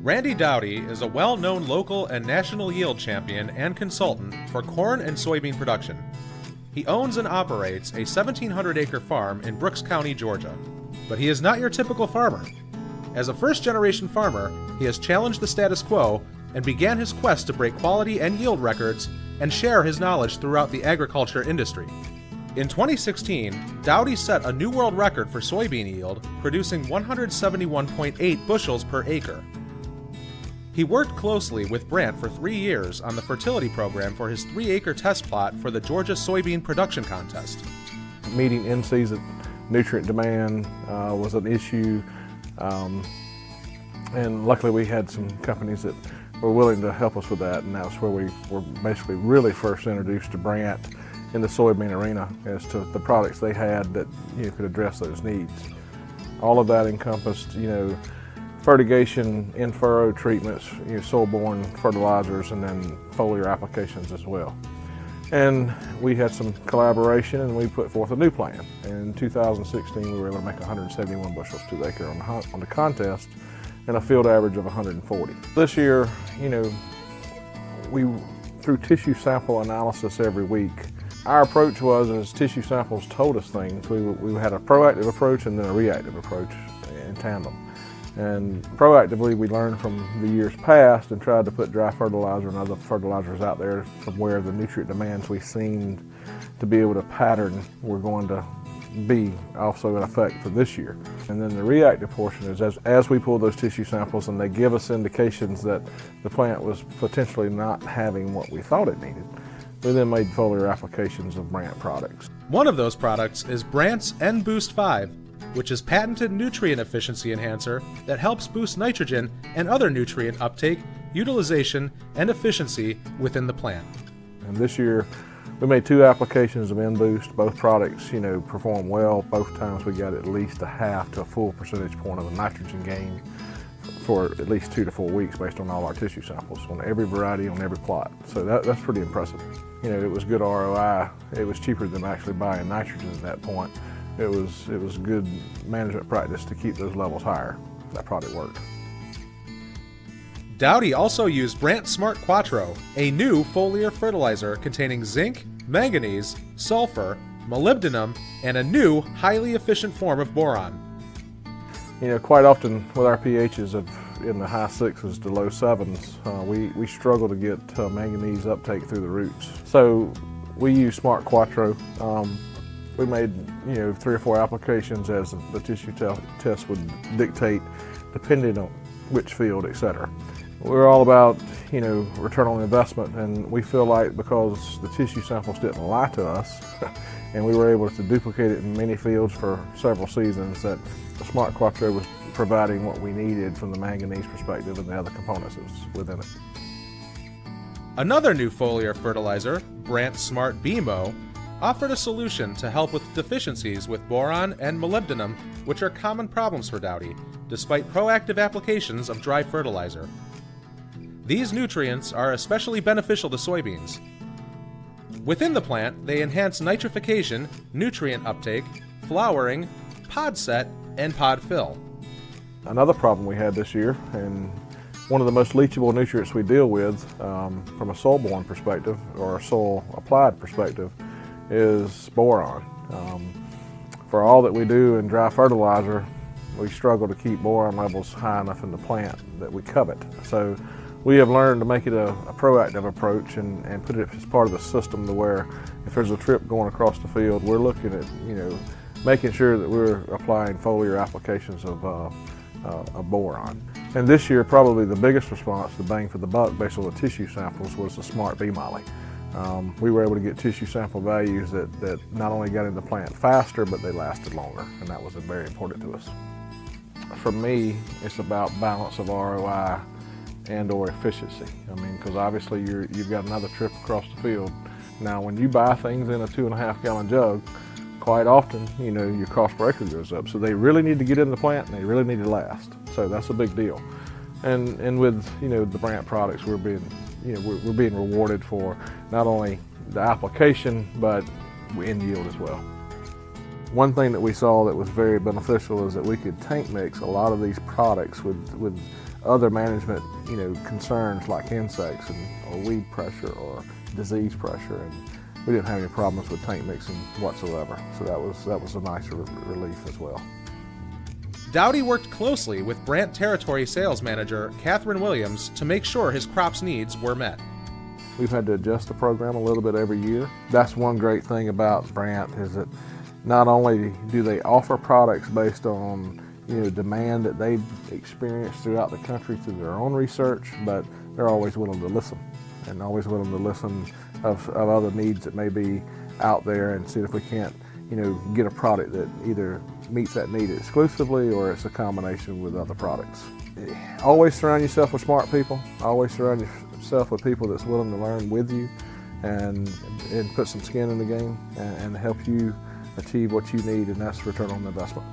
Randy Dowdy is a well-known local and national yield champion and consultant for corn and soybean production. He owns and operates a 1,700-acre farm in Brooks County, Georgia. But he is not your typical farmer. As a first-generation farmer, he has challenged the status quo and began his quest to break quality and yield records and share his knowledge throughout the agriculture industry. In 2016, Dowdy set a new world record for soybean yield, producing 171.8 bushels per acre. He worked closely with Brandt for 3 years on the fertility program for his 3-acre test plot for the Georgia Soybean Production Contest. Meeting in-season nutrient demand was an issue, and luckily we had some companies that were willing to help us with that, and that's where we were basically really first introduced to Brandt in the soybean arena as to the products they had that could address those needs. All of that encompassed fertigation, in-furrow treatments, soil-borne fertilizers, and then foliar applications as well. And we had some collaboration, and we put forth a new plan. In 2016, we were able to make 171 bushels to the acre on the contest, and a field average of 140. This year, we through tissue sample analysis every week. Our approach was, as tissue samples told us things, we had a proactive approach and then a reactive approach in tandem. And proactively, we learned from the years past and tried to put dry fertilizer and other fertilizers out there from where the nutrient demands we seemed to be able to pattern were going to be also in effect for this year. And then the reactive portion is as we pull those tissue samples and they give us indications that the plant was potentially not having what we thought it needed, we then made foliar applications of Brandt products. One of those products is Brandt's N-Boost 5, which is patented nutrient efficiency enhancer that helps boost nitrogen and other nutrient uptake, utilization, and efficiency within the plant. And this year, we made 2 applications of N-Boost. Both products, performed well. Both times we got at least a half to a full percentage point of the nitrogen gain for at least 2 to 4 weeks based on all our tissue samples on every variety, on every plot. So that's pretty impressive. It was good ROI. It was cheaper than actually buying nitrogen at that point. It was good management practice to keep those levels higher. That product worked. Dowdy also used Brandt Smart Quattro, a new foliar fertilizer containing zinc, manganese, sulfur, molybdenum, and a new, highly efficient form of boron. Quite often with our pHs in the high 6s to low 7s, we struggle to get manganese uptake through the roots. So we use Smart Quattro. We made 3 or 4 applications as the tissue test would dictate, depending on which field, etc. We're all about return on investment, and we feel like because the tissue samples didn't lie to us, and we were able to duplicate it in many fields for several seasons, that the Smart Quattro was providing what we needed from the manganese perspective and the other components that was within it. Another new foliar fertilizer, Brandt Smart BMO, offered a solution to help with deficiencies with boron and molybdenum, which are common problems for Dowdy, despite proactive applications of dry fertilizer. These nutrients are especially beneficial to soybeans. Within the plant, they enhance nitrification, nutrient uptake, flowering, pod set, and pod fill. Another problem we had this year, and one of the most leachable nutrients we deal with from a soil-borne perspective or a soil-applied perspective, is boron. For all that we do in dry fertilizer, we struggle to keep boron levels high enough in the plant that we covet. So we have learned to make it a proactive approach and put it as part of the system to where if there's a trip going across the field, we're looking at making sure that we're applying foliar applications of boron. And this year, probably the biggest response, the bang for the buck based on the tissue samples, was the Smart B-Molly. We were able to get tissue sample values that not only got in the plant faster, but they lasted longer, and that was very important to us. For me, it's about balance of ROI and or efficiency. Because obviously you've got another trip across the field. Now, when you buy things in a 2.5 gallon jug, quite often, your cost per acre goes up. So they really need to get in the plant and they really need to last. So that's a big deal. And with, the Brandt products, we're being rewarded for not only the application, but in yield as well. One thing that we saw that was very beneficial is that we could tank mix a lot of these products with other management, concerns like insects or weed pressure or disease pressure, and we didn't have any problems with tank mixing whatsoever. So that was a nice relief as well. Dowdy worked closely with Brandt Territory Sales Manager Catherine Williams to make sure his crop's needs were met. We've had to adjust the program a little bit every year. That's one great thing about Brandt, is that not only do they offer products based on demand that they've experienced throughout the country through their own research, but they're always willing to listen, and always willing to listen of other needs that may be out there, and see if we can't get a product that either meets that need exclusively or it's a combination with other products. Always surround yourself with smart people. Always surround yourself with people that's willing to learn with you and put some skin in the game and help you achieve what you need, and that's return on investment.